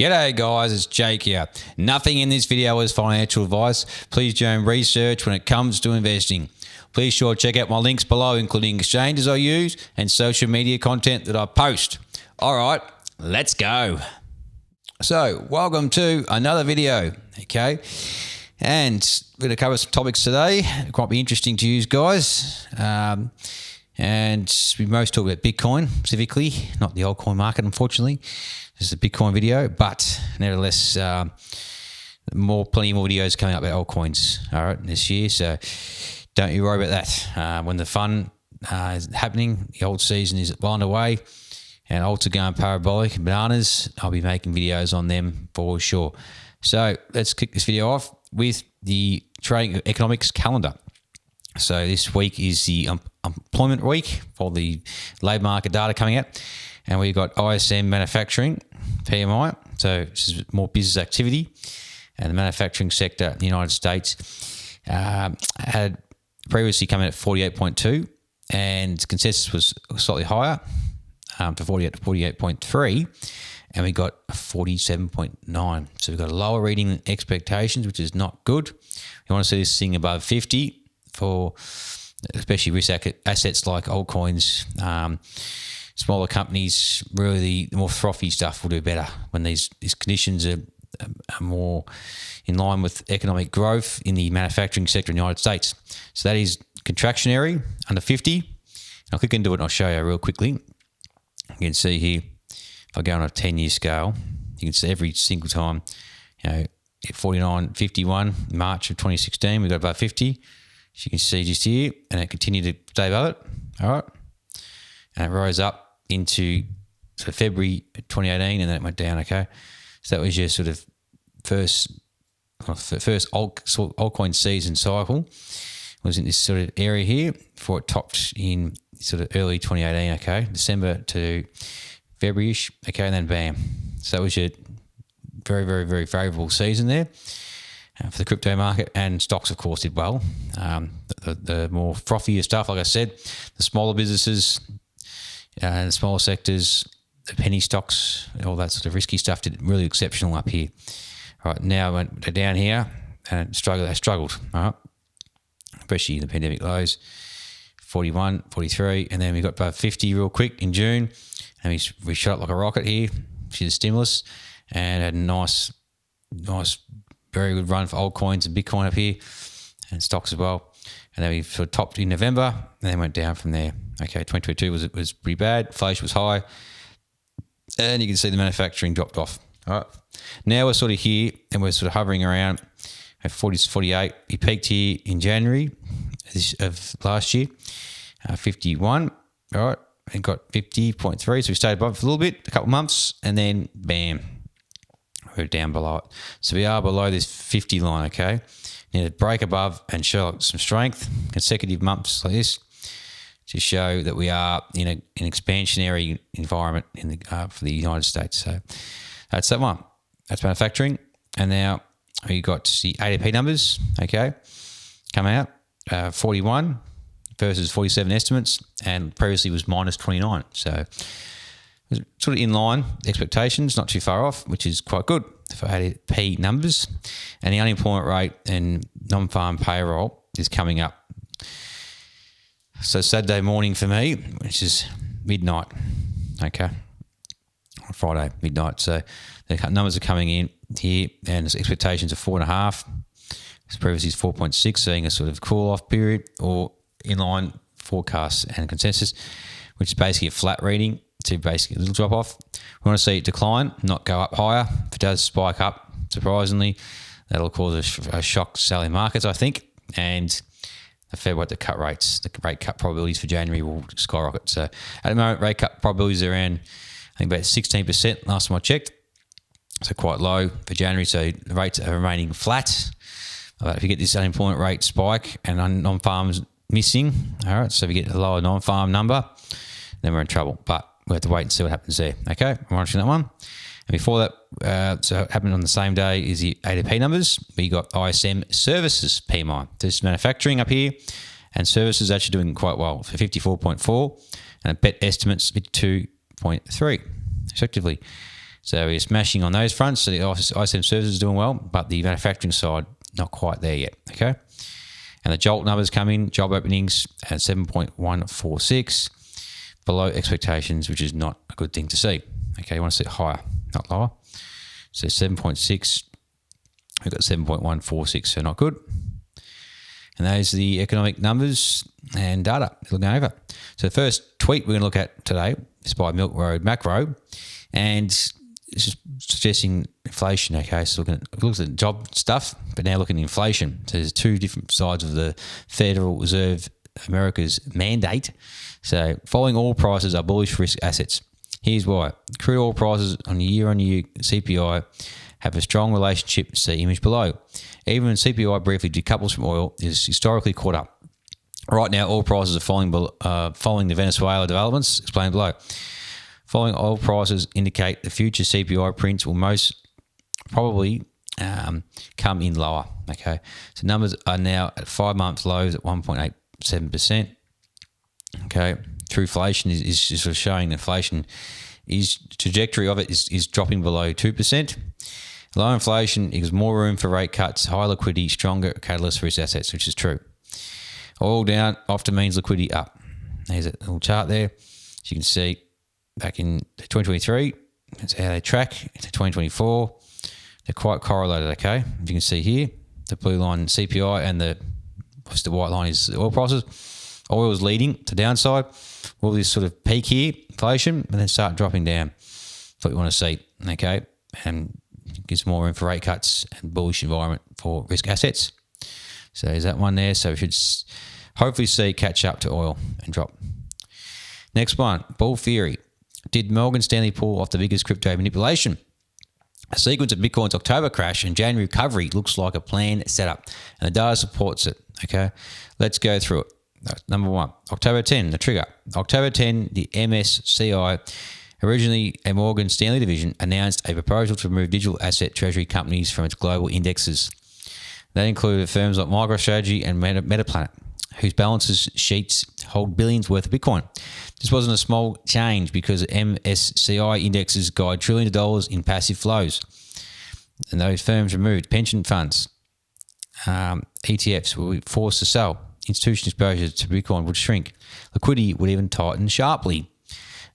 G'day guys, it's Jake here. Nothing in this video is financial advice. Please do your own research when it comes to investing. Please sure check out my links below, including exchanges I use and social media content that I post. All right, let's go. So, welcome to another video, okay? And we're going to cover some topics today. It might be interesting to you guys. And we most talk about Bitcoin specifically, not the altcoin market, unfortunately. This is a Bitcoin video, but nevertheless, plenty more videos coming up about altcoins, all right, this year. So don't you worry about that. When the fun is happening, the old season is well underway, and alts are going parabolic and bananas. I'll be making videos on them for sure. So let's kick this video off with the trading economics calendar. So this week is the employment week for the labour market data coming out, and we've got ISM manufacturing, PMI, so this is more business activity, and the manufacturing sector in the United States had previously come in at 48.2, and consensus was slightly higher to 48.3, and we got 47.9. So we've got a lower reading than expectations, which is not good. You want to see this thing above 50 for especially risk assets like altcoins. Smaller companies, really the more frothy stuff will do better when these conditions are more in line with economic growth in the manufacturing sector in the United States. So that is contractionary under 50. I'll click into it and I'll show you real quickly. You can see here, if I go on a 10-year scale, you can see every single time, at 49.51 March of 2016, we got above 50. As you can see just here, and it continued to stay above it, all right? And it rose up into sort of February 2018, and then it went down, okay? So that was your sort of first altcoin season cycle. It was in this sort of area here before it topped in sort of early 2018, okay? December to February-ish, okay, and then bam. So that was your very, very, very favourable season there for the crypto market, and stocks, of course, did well. The more frothier stuff, like I said, the smaller businesses and the smaller sectors, the penny stocks, all that sort of risky stuff did really exceptional up here. All right, now they're down here and they struggled, all right, especially in the pandemic lows, 41, 43, and then we got above 50 real quick in June, and we shot up like a rocket here, which is stimulus, and had a nice, very good run for altcoins and Bitcoin up here, and stocks as well. And then we sort of topped in November, and then went down from there. Okay, 2022 was pretty bad. Inflation was high, and you can see the manufacturing dropped off. All right, now we're sort of here, and we're sort of hovering around at 40 to 48. We peaked here in January of last year, 51. All right, and got 50.3. So we stayed above for a little bit, a couple of months, and then bam, we're down below it. So we are below this 50 line, okay? Need to break above and show some strength, consecutive months like this, to show that we are in an expansionary environment for the United States. So that's that one. That's manufacturing. And now we got the ADP numbers, okay, come out, 41 versus 47 estimates, and previously was minus 29. So sort of in line, expectations, not too far off, which is quite good for ADP numbers. And the unemployment rate and non-farm payroll is coming up. So Saturday morning for me, which is midnight, okay, on Friday, midnight. So the numbers are coming in here, and the expectations are 4.5. This previously is 4.6, seeing a sort of cool-off period, or in-line forecasts and consensus, which is basically a flat reading to basically a little drop off. We want to see it decline, not go up higher. If it does spike up, surprisingly, that'll cause a shock to selling markets, I think. And the Fed won't cut rates. The rate cut probabilities for January will skyrocket. So at the moment, rate cut probabilities are around, I think, about 16% last time I checked. So quite low for January. So the rates are remaining flat. But if you get this unemployment rate spike and non-farms missing, all right, so if you get a lower non-farm number, then we're in trouble. But we'll have to wait and see what happens there. Okay, I'm watching that one. And before that, so it happened on the same day is the ADP numbers. We got ISM services PMI. This is manufacturing up here, and services actually doing quite well for 54.4, and bet estimates 52.3, effectively. So we're smashing on those fronts. So the ISM services is doing well, but the manufacturing side, not quite there yet, okay? And the JOLT numbers come in, job openings at 7.146, below expectations, which is not a good thing to see. Okay, you want to see it higher, not lower. So 7.6, we've got 7.146, so not good. And those are the economic numbers and data looking over. So the first tweet we're going to look at today is by Milk Road Macro, and it's just suggesting inflation. Okay, so looking at job stuff, but now looking at inflation. So there's two different sides of the Federal Reserve America's mandate. So falling oil prices are bullish for risk assets. Here's why. Crude oil prices on year-on-year CPI have a strong relationship, see image below. Even when CPI briefly decouples from oil, it is historically caught up. Right now, oil prices are falling following the Venezuela developments, explained below. Falling oil prices indicate the future CPI prints will most probably come in lower. Okay, so numbers are now at 5 month lows at 1.87%. Okay, through inflation is sort of showing inflation is trajectory of it is dropping below 2%. Low inflation equals more room for rate cuts, high liquidity, stronger catalyst for risk assets, which is true. Oil down often means liquidity up. There's a little chart there. As you can see, back in 2023, that's how they track into 2024. They're quite correlated, okay? As you can see here, the blue line CPI and the white line is oil prices. Oil is leading to downside. All this sort of peak here, inflation, and then start dropping down. That's what you want to see, okay? And it gives more room for rate cuts and bullish environment for risk assets. So there's that one there. So we should hopefully see catch up to oil and drop. Next one, bull theory. Did Morgan Stanley pull off the biggest crypto manipulation? A sequence of Bitcoin's October crash and January recovery looks like a planned setup, and the data supports it, okay? Let's go through it. Number one, October 10, the trigger. October 10, the MSCI, originally a Morgan Stanley division, announced a proposal to remove digital asset treasury companies from its global indexes. That included firms like MicroStrategy and Metaplanet, whose balances sheets hold billions worth of Bitcoin. This wasn't a small change because MSCI indexes guide trillions of dollars in passive flows. And those firms removed pension funds, ETFs were forced to sell. Institutional exposure to Bitcoin would shrink. Liquidity would even tighten sharply.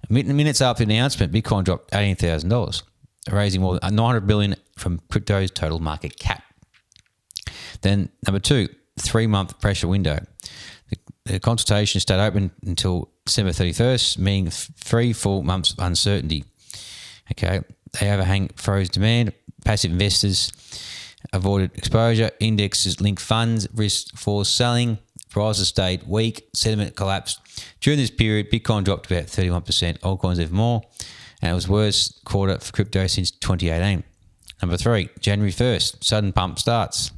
Minutes after the announcement, Bitcoin dropped $18,000, raising more than $900 billion from crypto's total market cap. Then number two, 3 month pressure window. The consultation stayed open until December 31st, meaning 3 full months of uncertainty. Okay, they overhang froze demand. Passive investors avoided exposure. Indexes linked funds risked forced selling. Prices stayed weak. Sentiment collapsed. During this period, Bitcoin dropped about 31%. Altcoins even more, and it was worst quarter for crypto since 2018. Number three, January 1st, sudden pump starts.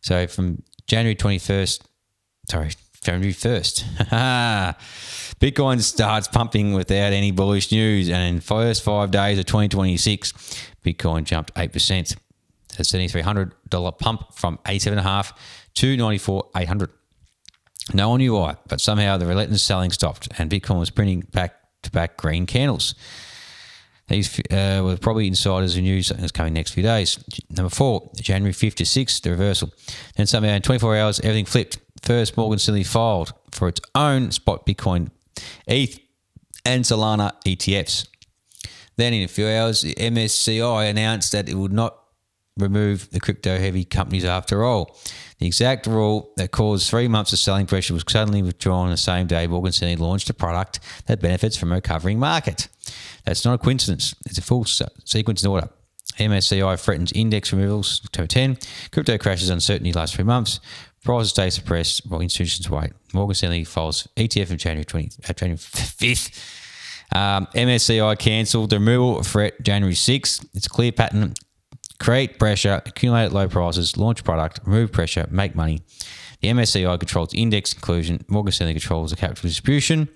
So from January 1st, Bitcoin starts pumping without any bullish news, and in the first 5 days of 2026, Bitcoin jumped 8%. A $7,300 pump from $87.5 to $94,800. No one knew why, but somehow the relentless selling stopped, and Bitcoin was printing back-to-back green candles. These were probably insiders who knew something was coming next few days. Number four, January 5th to 6th, the reversal. Then somehow in 24 hours, everything flipped. First, Morgan Stanley filed for its own spot Bitcoin, ETH, and Solana ETFs. Then in a few hours, the MSCI announced that it would not remove the crypto-heavy companies after all. The exact rule that caused 3 months of selling pressure was suddenly withdrawn the same day Morgan Stanley launched a product that benefits from a recovering market. That's not a coincidence. It's a full sequence in order. MSCI threatens index removals, October 10. Crypto crashes uncertainty last 3 months. Prices stay suppressed while institutions wait. Morgan Stanley files ETF on January 5th. MSCI cancelled the removal threat January 6th. It's a clear pattern. Create pressure, accumulate at low prices, launch product, remove pressure, make money. The MSCI controls index inclusion. Morgan Stanley controls the capital distribution.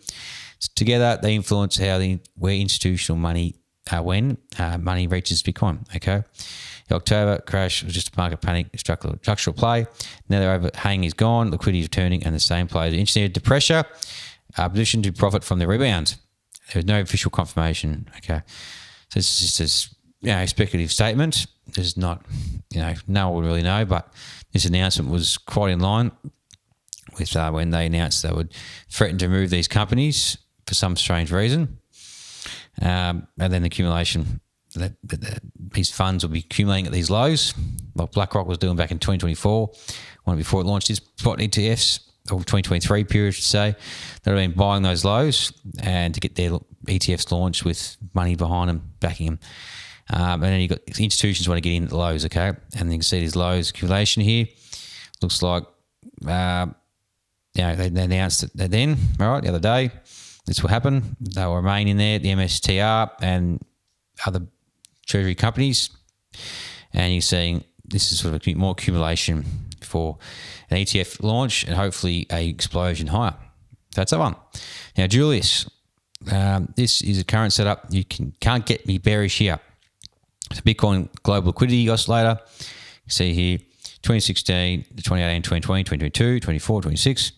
Together, they influence where institutional money, when money reaches Bitcoin. Okay, the October crash was just a market panic, structural play. Now the overhang is gone, liquidity is returning, and the same players are engineered to pressure, positioned to profit from the rebound. There was no official confirmation. Okay, So it's just a speculative statement. There's not, no one would really know, but this announcement was quite in line with when they announced they would threaten to remove these companies for some strange reason. And then accumulation, that these funds will be accumulating at these lows, like BlackRock was doing back in 2024, one before it launched its spot ETFs, or 2023 period, I should say. They've been buying those lows and to get their ETFs launched with money behind them, backing them. And then you've got institutions want to get in at the lows, okay? And you can see these lows accumulation here. Looks like, they announced that then, all right, the other day, this will happen. They will remain in there, the MSTR and other treasury companies. And you're seeing this is sort of a more accumulation for an ETF launch and hopefully a explosion higher. That's that one. Now, Julius, this is a current setup. You can't get me bearish here. It's a Bitcoin global liquidity oscillator. You see here 2016, 2018, 2020, 2022, 24, 26.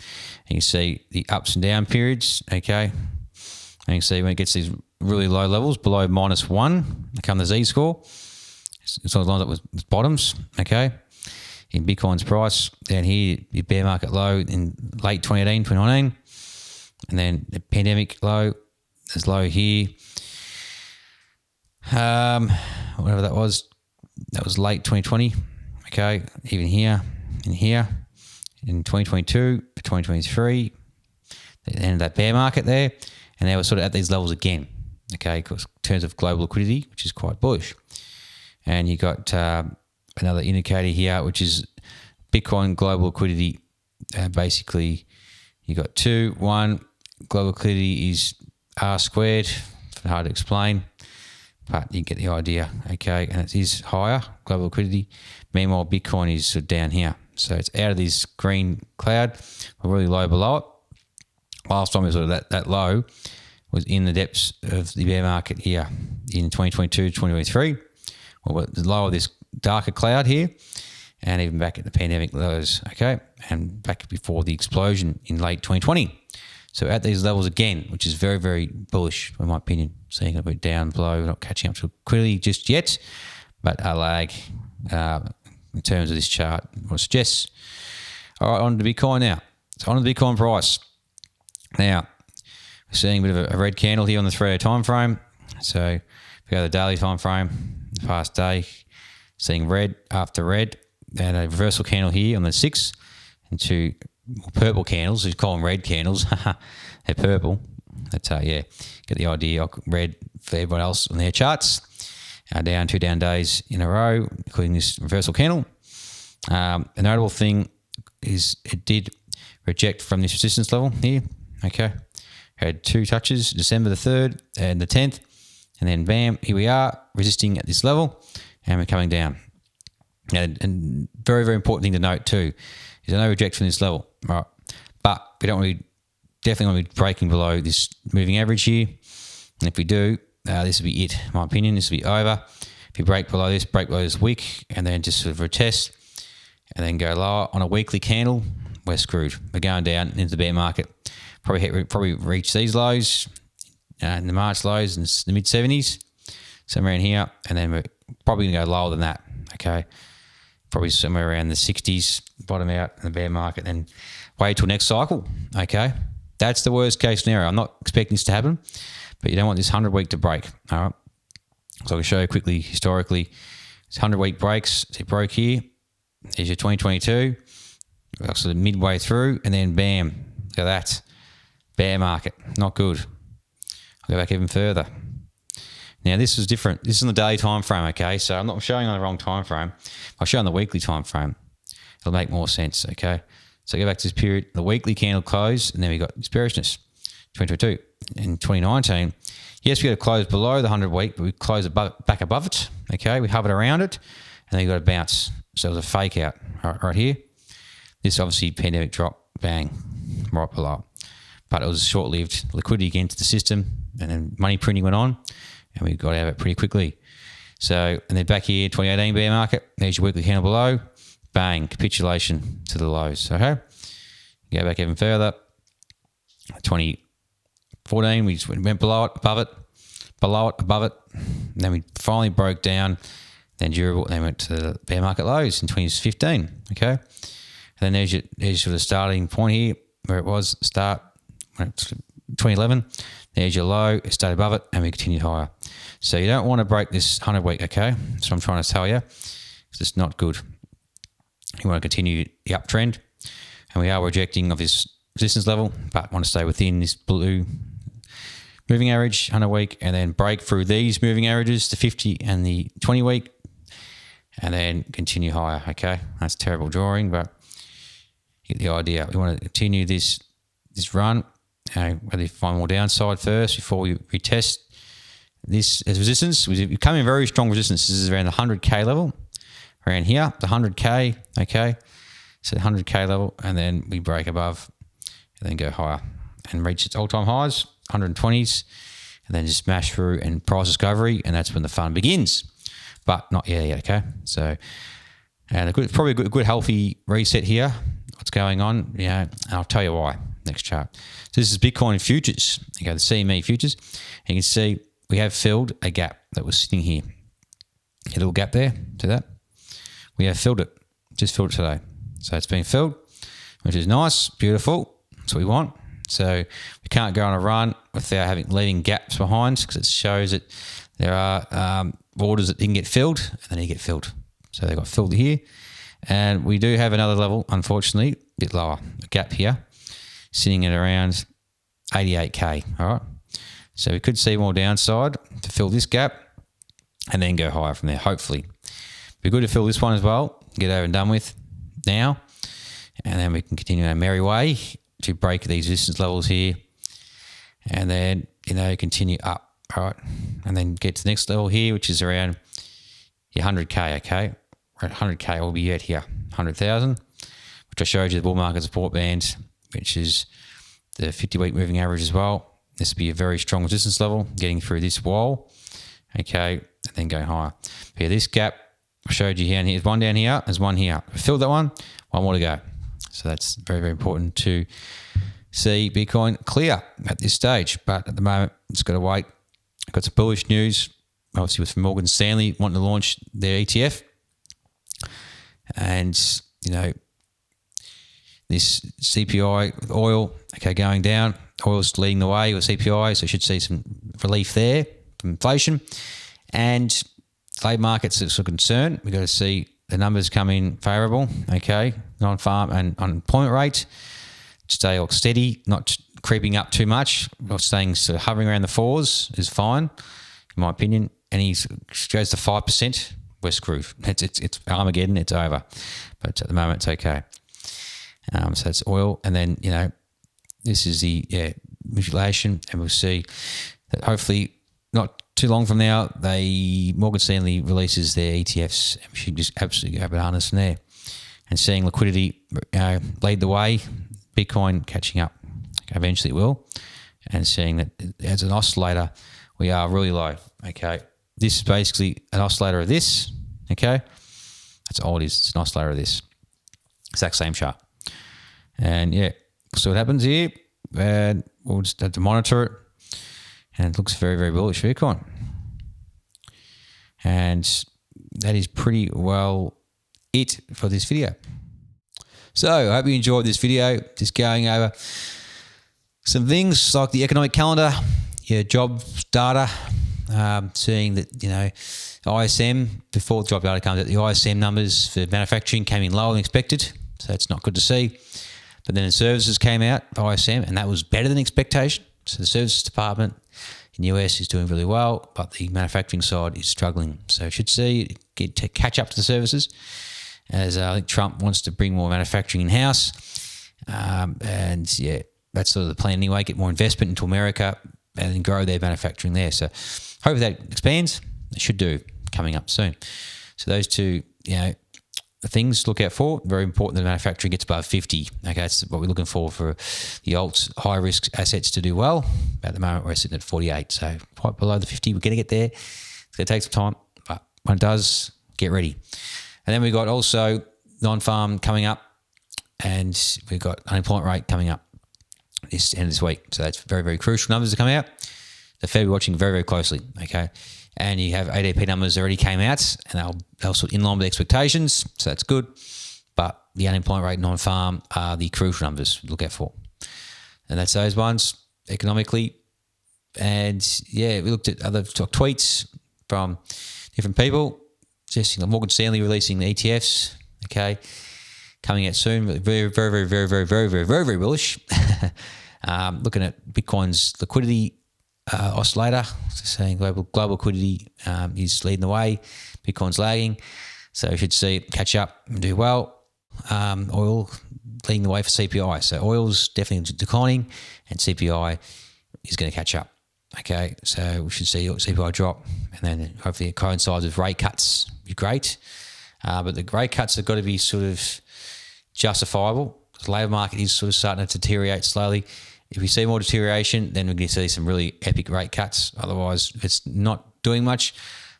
And you see the ups and down periods, okay? And you can see when it gets these really low levels, below -1, come the Z-score. It's all lined up with bottoms, okay? In Bitcoin's price, down here, your bear market low in late 2018, 2019. And then the pandemic low is low here. Whatever that was late 2020, okay? Even here, in here, in 2022, 2023, the end of that bear market there, and they were sort of at these levels again, okay? Because in terms of global liquidity, which is quite bullish. And you got another indicator here, which is Bitcoin global liquidity. Basically, you got 2, 1. Global liquidity is R squared. It's hard to explain, but you get the idea, okay? And it is higher, global liquidity. Meanwhile, Bitcoin is sort of down here. So it's out of this green cloud. We're really low below it. Last time it was sort of that low was in the depths of the bear market here in 2022, 2023. Well, the low of this darker cloud here, and even back at the pandemic lows, okay? And back before the explosion in late 2020. So at these levels again, which is very, very bullish in my opinion. Seeing a bit down below, not catching up to quickly just yet, but a lag in terms of this chart, what suggests. All right, on to Bitcoin now. So on to the Bitcoin price. Now, we're seeing a bit of a red candle here on the 3-hour time frame. So if we go to the daily time frame, the past day, seeing red after red, and a reversal candle here on the 6th, and two purple candles. We call them red candles. They're purple. That's get the idea. Red for everyone else on their charts. Down 2 down days in a row, including this reversal candle. A notable thing is it did reject from this resistance level here. Okay, had 2 touches, December the 3rd and the 10th, and then bam, here we are resisting at this level, and we're coming down. And very, very important thing to note too is no reject from this level, right? But we don't really, definitely want to be breaking below this moving average here. And if we do, this will be it. In my opinion, this will be over. If you break below this wick, and then just sort of retest, and then go lower on a weekly candle, we're screwed. We're going down into the bear market. Probably reach these lows in the March lows in the mid 70s, somewhere in here, and then we're probably going to go lower than that. Okay, probably somewhere around the 60s, bottom out in the bear market, and wait till next cycle. Okay, that's the worst case scenario. I'm not expecting this to happen, but you don't want this 100-week to break. All right, so I'll show you quickly historically. It's 100-week breaks. It broke here. Here's your 2022. So midway through, and then bam, look at that. Bear market, not good. I'll go back even further. Now this is different. This is on the daily time frame, okay? So I'm not showing on the wrong time frame. I'll show on the weekly time frame. It'll make more sense, okay? So go back to this period, the weekly candle close, and then we got this bearishness, 2022. In 2019, yes, we got to close below the 100-week, but we close back above it, okay? We hovered around it, and then you got to bounce. So it was a fake out right here. This obviously pandemic drop, bang, right below. But it was short-lived. Liquidity again to the system, and then money printing went on, and we got out of it pretty quickly. So, and then back here, 2018 bear market, there's your weekly candle below, bang, capitulation to the lows. Okay, go back even further. 2014, we just went below it, above it, below it, above it. And then we finally broke down, then durable, then went to the bear market lows in 2015, okay? And then there's your sort of starting point here, where it was start, went to 2011. There's your low, it stayed above it, and we continued higher. So you don't want to break this 100-week, okay? That's what I'm trying to tell you. It's not good. You want to continue the uptrend, and we are rejecting of this resistance level, but want to stay within this blue moving average 100-week, and then break through these moving averages, the 50 and the 20-week, and then continue higher, okay? That's terrible drawing, but you get the idea. We want to continue this run, whether you find more downside first before we retest this as resistance. We come in very strong resistance. This is around the 100K level, around here, the 100K, okay? So the 100K level, and then we break above and then go higher and reach its all-time highs, 120s, and then just smash through and price discovery, and that's when the fun begins. But not yet, okay? So, and probably a good healthy reset here. What's going on? And I'll tell you why. Next chart. So this is Bitcoin futures. Okay, the CME futures. And you can see we have filled a gap that was sitting here. A little gap there to that. We have filled it. Just filled it today. So it's been filled, which is nice, beautiful. That's what we want. So we can't go on a run without leaving gaps behind, because it shows that there are orders that didn't get filled and they didn't get filled. So they got filled here. And we do have another level, unfortunately, a bit lower, a gap here, sitting at around 88K, all right? So we could see more downside to fill this gap and then go higher from there, hopefully. Be good to fill this one as well, get over and done with now, and then we can continue our merry way to break these resistance levels here, and then, continue up, all right? And then get to the next level here, which is around your 100K, okay? At 100K, we'll be at here, 100,000, which I showed you the bull market support band, which is the 50-week moving average as well. This will be a very strong resistance level, getting through this wall, okay, and then going higher. But yeah, this gap I showed you here, and here's one down here, there's one here. I filled that one more to go. So that's very, very important to see Bitcoin clear at this stage. But at the moment, it's got to wait. I've got some bullish news, obviously with Morgan Stanley wanting to launch their ETF. And, this CPI with oil, okay, going down. Oil's leading the way with CPI, so you should see some relief there from inflation. And labour markets are concerned. We've got to see the numbers come in favourable, okay, non-farm and unemployment rate stay all steady, not creeping up too much, or staying sort of hovering around the 4s is fine, in my opinion. And he goes to 5%, we're screwed. It's Armageddon, it's over. But at the moment, it's okay. So that's oil. And then, this is the mutilation, and we'll see that hopefully not too long from now, Morgan Stanley releases their ETFs, and we should just absolutely go bananas from there. And seeing liquidity lead the way, Bitcoin catching up. Eventually it will. And seeing that as an oscillator, we are really low. Okay. This is basically an oscillator of this. Okay. That's all it is. It's an oscillator of this. Exact same chart. And yeah, so what happens here, and we'll just have to monitor it. And it looks very, very bullish for Bitcoin. And that is pretty well it for this video. So I hope you enjoyed this video, just going over some things like the economic calendar, your jobs data, seeing that, ISM, before the job data comes out, the ISM numbers for manufacturing came in lower than expected. So that's not good to see. But then the services came out, ISM, and that was better than expectation. So the services department in the US is doing really well, but the manufacturing side is struggling. So you should see get to catch up to the services, as I think Trump wants to bring more manufacturing in-house. And yeah, that's sort of the plan anyway, get more investment into America and then grow their manufacturing there. So hopefully that expands. It should do coming up soon. So those two, things to look out for. Very important that manufacturing gets above 50. Okay, that's what we're looking for the alts, high-risk assets to do well. At the moment, we're sitting at 48, so quite below the 50. We're going to get there. It's going to take some time, but when it does, get ready. And then we've got also non-farm coming up, and we've got unemployment rate coming up this end of this week. So that's very, very crucial numbers to come out. the Fed will be watching very, very closely, okay? And you have ADP numbers already came out, and they'll sort of in line with expectations, so that's good. But the unemployment rate non-farm are the crucial numbers to look out for. And that's those ones economically. And yeah, we looked at other tweets from different people, suggesting that Morgan Stanley releasing the ETFs, okay, coming out soon. Very, very, very, very, very, very, very, very, very bullish. Looking at Bitcoin's liquidity oscillator, so saying global liquidity is leading the way, Bitcoin's lagging, so we should see it catch up and do well. Oil leading the way for CPI, so oil's definitely declining, and CPI is going to catch up. Okay, so we should see CPI drop, and then hopefully it coincides with rate cuts. Be great, but the rate cuts have got to be sort of justifiable. The labour market is sort of starting to deteriorate slowly. If we see more deterioration, then we're going to see some really epic rate cuts. Otherwise, if it's not doing much,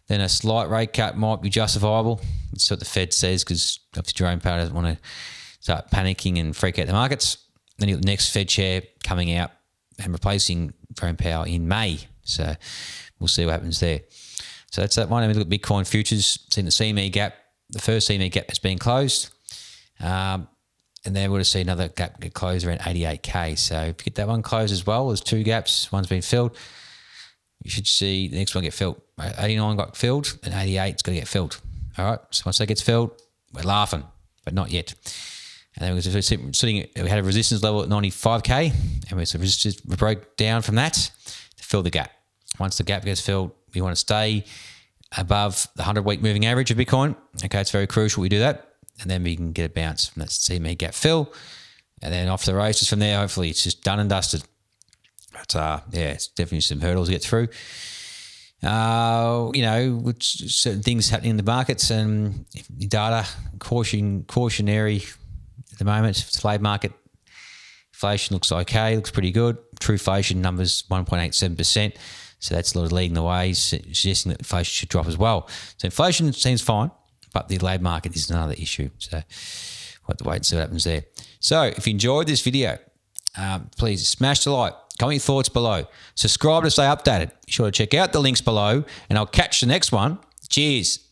then a slight rate cut might be justifiable. That's what the Fed says, because Dr. Jerome Powell doesn't want to start panicking and freak out the markets. Then you've got the next Fed chair coming out and replacing Jerome Powell in May. So we'll see what happens there. So that's that one. And we look at Bitcoin futures, seeing the CME gap. The first CME gap has been closed. And then we'll see another gap get closed around 88K. So if you get that one closed as well, there's two gaps. One's been filled. You should see the next one get filled. 89 got filled, and 88's got to get filled. All right. So once that gets filled, we're laughing, but not yet. And then we had a resistance level at 95K, and we broke down from that to fill the gap. Once the gap gets filled, we want to stay above the 100-week moving average of Bitcoin. Okay, it's very crucial we do that. And then we can get a bounce from that CME gap fill. And then off the races from there, hopefully it's just done and dusted. But yeah, it's definitely some hurdles to get through. With certain things happening in the markets, and the data, cautionary at the moment. It's the labour market. Inflation looks okay, looks pretty good. True inflation numbers 1.87%. So that's a lot of leading the way, suggesting that inflation should drop as well. So inflation seems fine, but the labour market is another issue. So we'll have to wait and see what happens there. So if you enjoyed this video, please smash the like, comment your thoughts below, subscribe to stay updated. Be sure to check out the links below, and I'll catch the next one. Cheers.